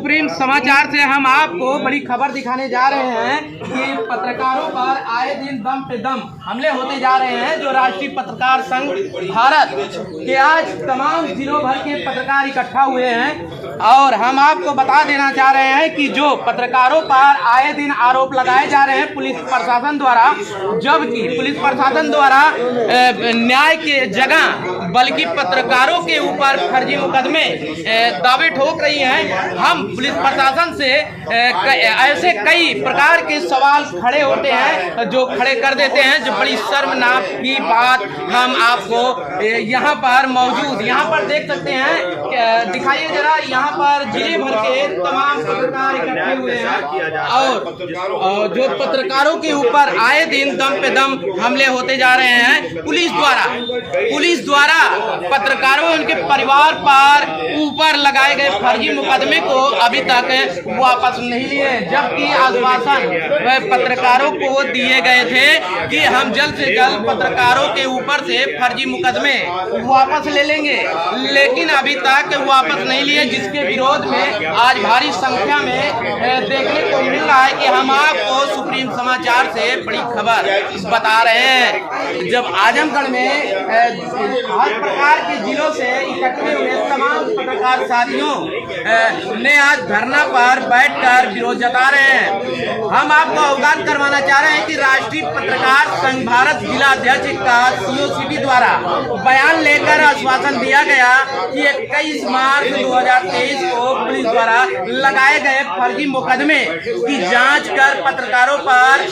Supreme समाचार से हम आपको बड़ी खबर दिखाने जा रहे हैं कि पत्रकारों पर आए दिन दम पे दम हमले होते जा रहे हैं। जो राष्ट्रीय पत्रकार संघ भारत के आज तमाम जिलों भर के पत्रकार इकट्ठा हुए हैं और हम आपको बता देना चाह रहे हैं कि जो पत्रकारों पर आए दिन आरोप लगाए जा रहे हैं पुलिस प्रशासन द्वारा, जबकि पुलिस प्रशासन द्वारा न्याय के जगह बल्कि पत्रकारों के ऊपर फर्जी मुकदमे दावे ठोक रही हैं। हम पुलिस प्रशासन से ऐसे कई प्रकार के सवाल खड़े होते हैं जो खड़े कर देते हैं, जो बड़ी शर्मनाक की बात हम आपको यहाँ पर मौजूद यहाँ पर देख सकते हैं। दिखाइए जरा, यहाँ पर जिले भर के तमाम पत्रकार इकट्ठे हुए हैं और जो पत्रकारों के ऊपर आए दिन दम पे दम हमले होते जा रहे हैं पुलिस द्वारा पत्रकारों उनके परिवार पर ऊपर लगाए गए फर्जी मुकदमे को अभी तक वापस नहीं लिए, जबकि आश्वासन पत्रकारों को दिए गए थे कि हम जल्द से जल्द पत्रकारों के ऊपर से फर्जी मुकदमे वापस ले लेंगे, लेकिन अभी तक वापस नहीं लिए, जिसके विरोध में आज भारी संख्या में देखने को मिल रहा है कि हम आपको सुप्रीम समाचार से बड़ी खबर बता रहे हैं। जब आजमगढ़ में हर प्रकार के जिलों से इकट्ठे हुए तमाम पत्रकार साथियों ने आज धरना पर बैठकर विरोध जता रहे हैं। हम आपको अवगत करवाना चाह रहे हैं कि राष्ट्रीय पत्रकार संघ भारत जिला अध्यक्ष का COCT द्वारा बयान लेकर आश्वासन दिया गया कि 21 मार्च 2023 को पुलिस द्वारा लगाए गए फर्जी मुकदमे की जांच कर पत्रकारों पर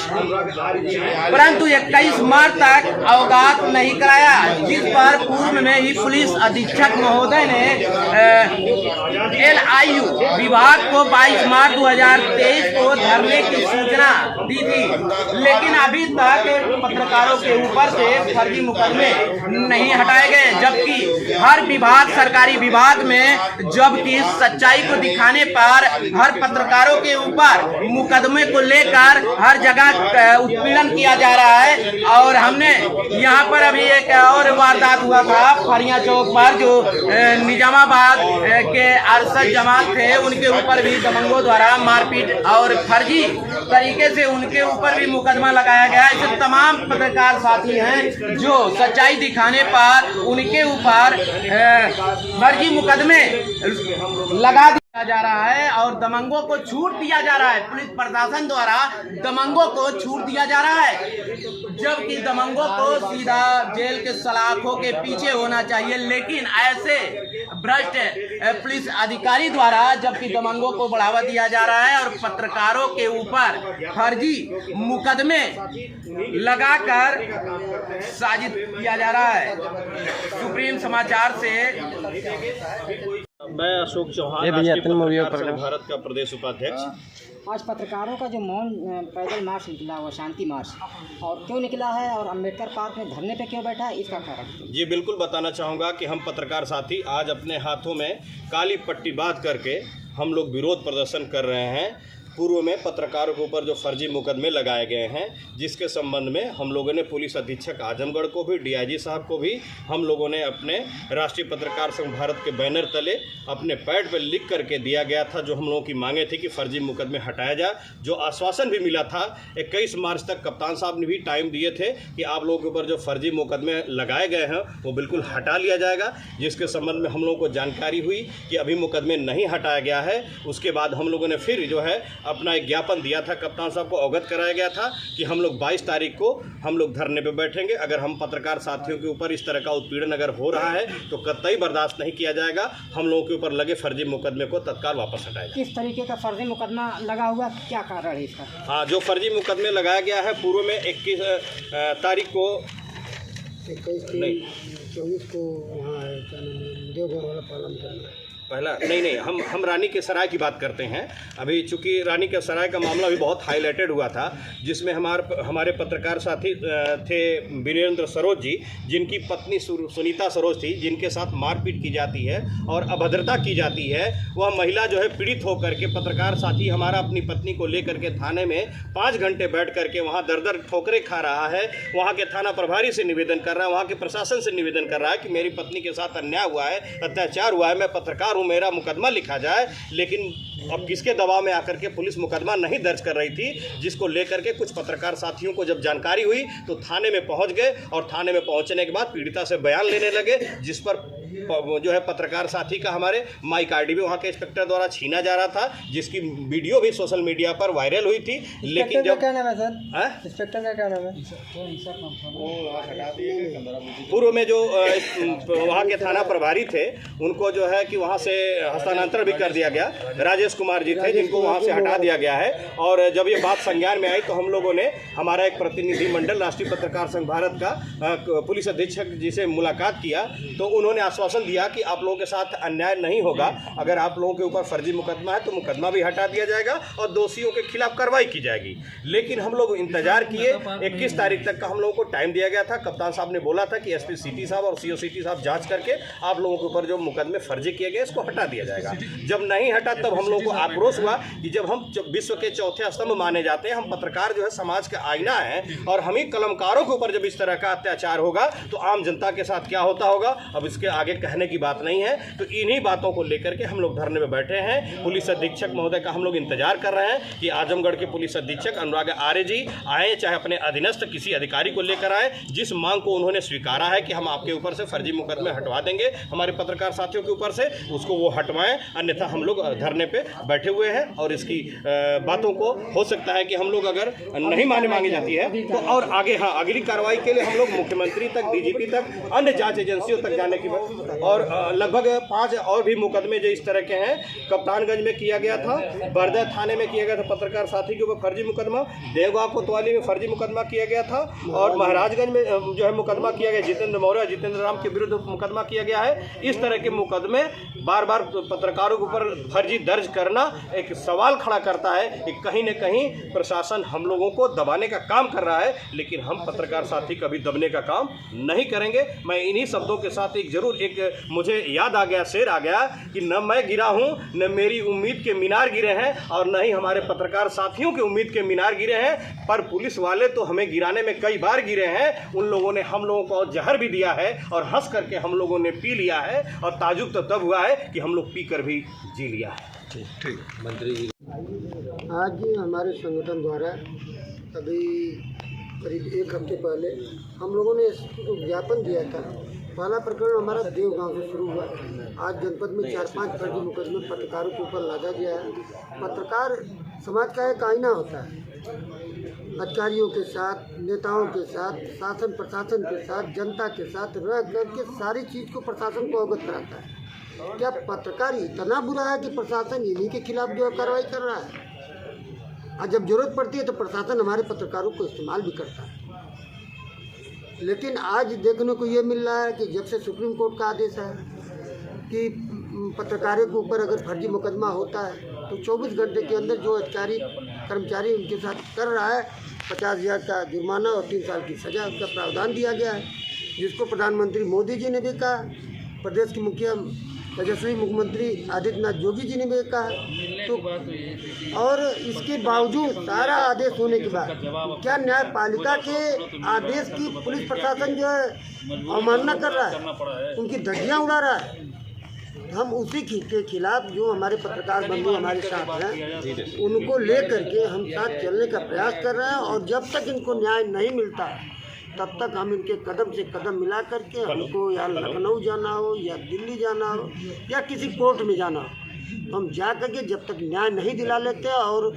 परंतु 21 मार्च तक अवगत नहीं कराया, जिस पर पूर्व में ही पुलिस अधीक्षक महोदय ने LIU विभाग को 22 मार्च 2023 को धरने की सूचना दी थी, लेकिन अभी तक पत्रकारों के ऊपर से फर्जी मुकदमे नहीं हटाए गए, जबकि हर विभाग सरकारी विभाग में जबकि सच्चाई को दिखाने पर हर पत्रकारों के ऊपर मुकदमे को लेकर हर जगह उत्पीड़न किया जा रहा है। और हमने यहाँ पर अभी एक और वारदात हुआ था फरिया चौक पर, जो निजामाबाद के अरशद जमात थे, उनके ऊपर भी दबंगों द्वारा मारपीट और फर्जी तरीके से उनके ऊपर भी मुकदमा लगाया गया। ऐसे तमाम पत्रकार साथी हैं जो सच्चाई दिखाने पर उनके ऊपर फर्जी मुकदमे लगा दिया जा रहा है और दबंगों को छूट दिया जा रहा है। पुलिस प्रशासन द्वारा दबंगों को छूट दिया जा रहा है, जबकि दबंगों को सीधा जेल के सलाखों के पीछे होना चाहिए, लेकिन ऐसे भ्रष्ट पुलिस अधिकारी द्वारा जबकि दबंगों को बढ़ावा दिया जा रहा है और पत्रकारों के ऊपर फर्जी मुकदमे लगाकर साजिश किया जा रहा है। सुप्रीम समाचार से मैं अशोक चौहान, राष्ट्रीय पत्रकार संघ भारत का प्रदेश उपाध्यक्ष। आज पत्रकारों का जो मौन पैदल मार्च निकला हुआ शांति मार्च, और क्यों निकला है और अम्बेडकर पार्क में धरने पे क्यों बैठा है, इसका कारण? जी बिल्कुल बताना चाहूँगा कि हम पत्रकार साथी आज अपने हाथों में काली पट्टी बांध करके हम लोग विरोध प्रदर्शन कर रहे हैं। पूर्व में पत्रकारों के ऊपर जो फर्जी मुकदमे लगाए गए हैं, जिसके संबंध में हम लोगों ने पुलिस अधीक्षक आजमगढ़ को भी, DIG साहब को भी हम लोगों ने अपने राष्ट्रीय पत्रकार संघ भारत के बैनर तले अपने पैड पर लिख करके दिया गया था। जो हम लोगों की मांगे थी कि फर्जी मुकदमे हटाया जाए, जो आश्वासन भी मिला था 21 मार्च तक कप्तान साहब ने भी टाइम दिए थे कि आप लोगों के ऊपर जो फर्जी मुकदमे लगाए गए हैं वो बिल्कुल हटा लिया जाएगा, जिसके संबंध में हम लोगों को जानकारी हुई कि अभी मुकदमे नहीं हटाया गया है। उसके बाद हम लोगों ने फिर जो है अपना एक ज्ञापन दिया था, कप्तान साहब को अवगत कराया गया था कि हम लोग 22 तारीख को हम लोग धरने पे बैठेंगे। अगर हम पत्रकार साथियों के ऊपर इस तरह का उत्पीड़न अगर हो रहा है तो कतई बर्दाश्त नहीं किया जाएगा। हम लोगों के ऊपर लगे फर्जी मुकदमे को तत्काल वापस हटाया जाए। किस तरीके का फर्जी मुकदमा लगा हुआ, क्या कारण है इसका? हाँ, जो फर्जी मुकदमे लगाया गया है पूर्व में 21 तारीख को 24 को वहाँ है क्या नाम है, देवघर वाला पालन करना पहला नहीं हम रानी के सराय की बात करते हैं। अभी चूंकि रानी के सराय का मामला भी बहुत हाईलाइटेड हुआ था, जिसमें हमारे पत्रकार साथी थे वीरेंद्र सरोज जी, जिनकी पत्नी सुनीता सरोज थी, जिनके साथ मारपीट की जाती है और अभद्रता की जाती है। वह महिला जो है पीड़ित होकर के पत्रकार साथी हमारा अपनी पत्नी को लेकर के थाने में 5 घंटे बैठ करके वहाँ दर ठोकरे खा रहा है। वहाँ के थाना प्रभारी से निवेदन कर रहा है, वहाँ के प्रशासन से निवेदन कर रहा है कि मेरी पत्नी के साथ अन्याय हुआ है, अत्याचार हुआ है, मैं पत्रकार हूँ, मेरा मुकदमा लिखा जाए। लेकिन अब किसके दबाव में आकर के पुलिस मुकदमा नहीं दर्ज कर रही थी, जिसको लेकर के कुछ पत्रकार साथियों को जब जानकारी हुई तो थाने में पहुंच गए और थाने में पहुंचने के बाद पीड़िता से बयान लेने लगे, जिस पर जो है पत्रकार साथी का हमारे माइक आईडी भी वहाँ के इंस्पेक्टर द्वारा छीना जा रहा था, जिसकी वीडियो भी सोशल मीडिया पर वायरल हुई थी। लेकिन जब क्या नाम है सर? इंस्पेक्टर का क्या नाम है? पूर्व में जो वहाँ के थाना प्रभारी थे उनको जो है कि वहाँ से हस्तांतरण भी कर दिया गया, राजेश कुमार जी थे जिनको वहाँ से हटा दिया गया है। और जब ये बात संज्ञान में आई तो हम लोगों ने हमारा एक प्रतिनिधिमंडल राष्ट्रीय पत्रकार संघ भारत का पुलिस अधीक्षक जी से मुलाकात किया, तो उन्होंने आश्वासन दिया कि आप लोगों के साथ अन्याय नहीं होगा, अगर आप लोगों के ऊपर फर्जी मुकदमा है तो मुकदमा भी हटा दिया जाएगा और दोषियों के खिलाफ कार्रवाई की जाएगी। लेकिन हम लोग इंतजार किए, 21 तारीख तक का हम लोगों को टाइम दिया गया था। कप्तान साहब ने बोला था कि एसपी सिटी साहब और सीओ सिटी साहब जांच करके आप लोगों के ऊपर जो मुकदमे फर्जी किए गए इसको हटा दिया जाएगा। जब नहीं हटा तब हम लोगों को आक्रोश हुआ कि जब हम विश्व के चौथे स्तंभ माने जाते हैं, हम पत्रकार जो है समाज का आईना है, और हम ही कलमकारों के ऊपर जब इस तरह का अत्याचार होगा तो आम जनता के साथ क्या होता होगा, अब इसके आगे कहने की बात नहीं है। तो इन्हीं बातों को लेकर के हम लोग धरने में बैठे हैं। पुलिस अधीक्षक महोदय का हम लोग इंतजार कर रहे हैं कि आजमगढ़ के पुलिस अधीक्षक अनुराग आर्य जी आए, चाहे अपने अधीनस्थ किसी अधिकारी को लेकर आए, जिस मांग को उन्होंने स्वीकारा है कि हम आपके ऊपर से फर्जी मुकदमे हटवा देंगे, हमारे पत्रकार साथियों के ऊपर से, उसको वो हटवाएं, अन्यथा हम लोग धरने पे बैठे हुए हैं। और इसकी बातों को हो सकता है कि हम लोग अगर नहीं मांगी जाती है तो और आगे अगली कार्रवाई के लिए हम लोग मुख्यमंत्री तक, डीजीपी तक, अन्य जांच एजेंसियों तक जाने की और लगभग 5 और भी मुकदमे जो इस तरह के हैं, कप्तानगंज में किया गया था, बरदा थाने में किया गया था पत्रकार साथी के ऊपर फर्जी मुकदमा, देवगांव कोतवाली में फर्जी मुकदमा किया गया था, और महाराजगंज में जो है मुकदमा किया गया, जितेंद्र मौर्य, जितेंद्र राम के विरुद्ध मुकदमा किया गया है। इस तरह के मुकदमे बार बार पत्रकारों के ऊपर फर्जी दर्ज करना एक सवाल खड़ा करता है कि कहीं न कहीं प्रशासन हम लोगों को दबाने का काम कर रहा है, लेकिन हम पत्रकार साथी कभी दबने का काम नहीं करेंगे। मैं इन्हीं शब्दों के साथ एक मुझे याद आ गया, शेर आ गया कि न मैं गिरा हूं, न मेरी उम्मीद के मीनार गिरे हैं, और न ही हमारे पत्रकार साथियों के उम्मीद के मीनार गिरे हैं, पर पुलिस वाले तो हमें गिराने में कई बार गिरे हैं। उन लोगों ने हम लोगों को जहर भी दिया है और हंस करके हम लोगों ने पी लिया है, और ताजुब तो तब हुआ है कि हम लोग पी कर भी जी लिया है। ठीक मंत्री जी, आज हमारे संगठन द्वारा अभी करीब 1 हफ्ते पहले हम लोगों ने ज्ञापन दिया था। पहला प्रकरण हमारा देवगांव से शुरू हुआ। आज जनपद में 4-5 फर्जी मुकदमे पत्रकारों के ऊपर लादा गया है। पत्रकार समाज का एक आईना होता है, अधिकारियों के साथ, नेताओं के साथ, शासन प्रशासन के साथ, जनता के साथ रह करके सारी चीज़ को प्रशासन को अवगत कराता है। क्या पत्रकार इतना बुरा है कि प्रशासन इन्हीं के खिलाफ जो कार्रवाई कर रहा है? और जब जरूरत पड़ती है तो प्रशासन हमारे पत्रकारों को इस्तेमाल भी करता है। लेकिन आज देखने को ये मिल रहा है कि जब से सुप्रीम कोर्ट का आदेश है कि पत्रकारों के ऊपर अगर फर्जी मुकदमा होता है तो 24 घंटे के अंदर जो अधिकारी कर्मचारी उनके साथ कर रहा है 50,000 का जुर्माना और 3 साल की सज़ा उसका प्रावधान दिया गया है, जिसको प्रधानमंत्री मोदी जी ने भी कहा, प्रदेश के मुखिया तेजस्वी मुख्यमंत्री आदित्यनाथ योगी जी ने भी कहा। तो और इसके बावजूद सारा आदेश होने के बाद क्या न्यायपालिका के आदेश की पुलिस प्रशासन जो है अवमानना कर रहा है, उनकी धज्जियां उड़ा रहा है। हम उसी के खिलाफ जो हमारे पत्रकार बंधु हमारे साथ हैं उनको ले करके हम साथ चलने का प्रयास कर रहे हैं, और जब तक इनको न्याय नहीं मिलता तब तक हम इनके कदम से कदम मिला करके, हमको या लखनऊ जाना हो या दिल्ली जाना हो या किसी कोर्ट में जाना हो, हम जा करके जब तक न्याय नहीं दिला लेते और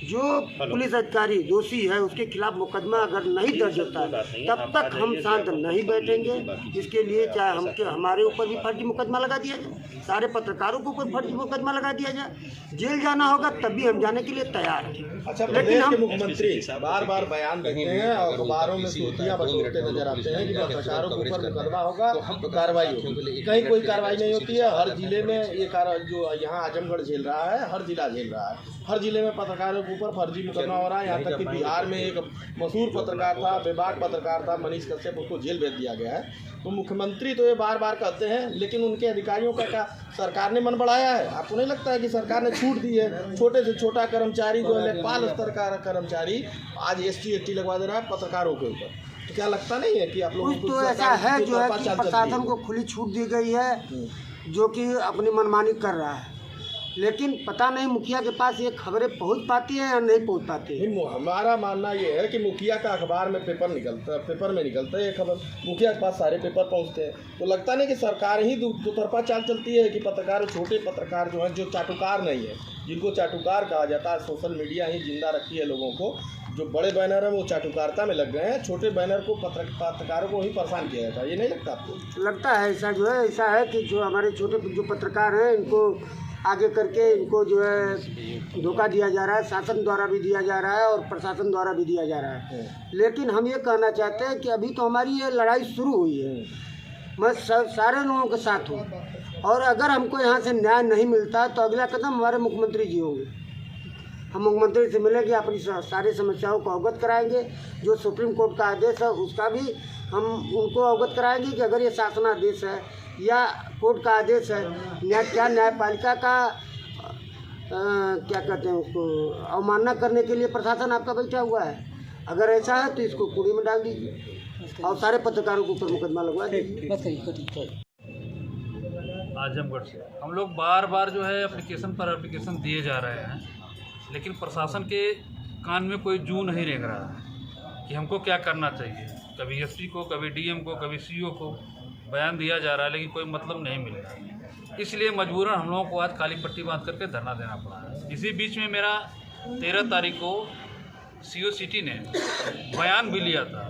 जो पुलिस अधिकारी दोषी है उसके खिलाफ मुकदमा अगर नहीं दर्ज होता है तब तक हम शांत नहीं बैठेंगे। इसके लिए चाहे हमारे ऊपर भी फर्जी मुकदमा लगा दिया जाए, सारे पत्रकारों के ऊपर फर्जी मुकदमा लगा दिया जाए, जेल जाना होगा तब भी हम जाने के लिए तैयार हैं। अच्छा, लेकिन हम मुख्यमंत्री बार बार बयान देते हैं और अखबारों में सुर्खियां बटोरते नजर आते हैं कि पत्रकारों के ऊपर मुकदमा होगा तो कार्रवाई होगी, कहीं कोई कार्रवाई नहीं होती है। हर जिले में ये जो यहाँ आजमगढ़ झेल रहा है, हर जिला झेल रहा है, हर जिले में पत्रकारों के ऊपर फर्जी मुकदमा हो रहा है। यहाँ तक कि बिहार में एक मशहूर पत्रकार था, बेबाक पत्रकार था मनीष कश्यप, उसको जेल भेज दिया गया है। तो मुख्यमंत्री तो ये बार बार कहते हैं, लेकिन उनके अधिकारियों का क्या सरकार ने मन बढ़ाया है? आपको नहीं लगता है कि सरकार ने छूट दी है? छोटे से छोटा कर्मचारी जो है लेखपाल स्तर का कर्मचारी आज ST लगवा दे रहा है पत्रकारों के ऊपर, तो क्या लगता नहीं है कि आप लोग कुछ तो ऐसा है जो है कि प्रशासन को खुली छूट दी गई है जो कि अपनी मनमानी कर रहा है। लेकिन पता नहीं मुखिया के पास ये खबरें पहुंच पाती हैं या नहीं पहुंच पाती है। हमारा मानना ये है कि मुखिया का अखबार में पेपर में निकलता है ये खबर, मुखिया के पास सारे पेपर पहुंचते हैं। तो लगता नहीं कि सरकार ही दो तरफा चाल चलती है कि पत्रकार, छोटे पत्रकार जो हैं, जो चाटुकार नहीं है, जिनको चाटुकार कहा जाता है, सोशल मीडिया ही जिंदा रखी है लोगों को। जो बड़े बैनर हैं वो चाटुकारिता में लग गए हैं, छोटे बैनर को पत्रकारों को ही परेशान किया जाता है। ये नहीं लगता आपको? लगता है ऐसा जो है, ऐसा है कि जो हमारे छोटे जो पत्रकार हैं इनको आगे करके इनको जो है धोखा दिया जा रहा है, शासन द्वारा भी दिया जा रहा है और प्रशासन द्वारा भी दिया जा रहा है। लेकिन हम ये कहना चाहते हैं कि अभी तो हमारी ये लड़ाई शुरू हुई है, मैं सारे लोगों के साथ हूँ, और अगर हमको यहाँ से न्याय नहीं मिलता तो अगला कदम हमारे मुख्यमंत्री जी होंगे। हम मुख्यमंत्री से मिलेंगे, अपनी सारी समस्याओं को अवगत कराएंगे। जो सुप्रीम कोर्ट का आदेश है उसका भी हम उनको अवगत कराएंगे कि अगर ये शासनादेश है या कोर्ट का आदेश है, न्यायपालिका का क्या कहते हैं उसको, अवमानना करने के लिए प्रशासन आपका बैठा हुआ है। अगर ऐसा है तो इसको कूड़े में डाल दीजिए और सारे पत्रकारों के ऊपर मुकदमा लगवा दीजिए। आजमगढ़ से हम लोग बार बार जो है एप्लीकेशन दिए जा रहे हैं, लेकिन प्रशासन के कान में कोई जू नहीं रेंग रहा है कि हमको क्या करना चाहिए। कभी एसपी को, कभी डीएम को, कभी सीओ को बयान दिया जा रहा है, लेकिन कोई मतलब नहीं मिल रहा है। इसलिए मजबूरन हम लोगों को आज काली पट्टी बांध करके धरना देना पड़ा है। इसी बीच में मेरा 13 तारीख को सीओ सिटी ने बयान भी लिया था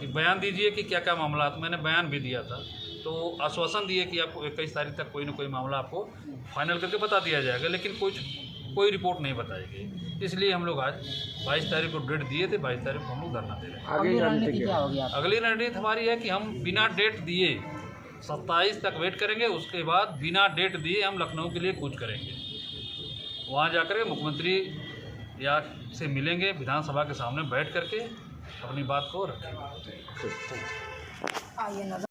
कि बयान दीजिए कि क्या क्या मामला, तो मैंने बयान भी दिया था। तो आश्वासन दिए कि आपको 21 तारीख तक कोई ना कोई मामला आपको फाइनल करके बता दिया जाएगा, लेकिन कोई रिपोर्ट नहीं बताई गई। इसलिए हम लोग आज 22 तारीख को डेट दिए थे, 22 तारीख को हम लोग धरना दे रहे हैं। अगली रणनीति क्या होगी? अगली रणनीति हमारी है कि हम बिना डेट दिए 27 तक वेट करेंगे, उसके बाद बिना डेट दिए हम लखनऊ के लिए कूच करेंगे। वहाँ जाकर के मुख्यमंत्री या से मिलेंगे, विधानसभा के सामने बैठ करके अपनी बात को रखेंगे।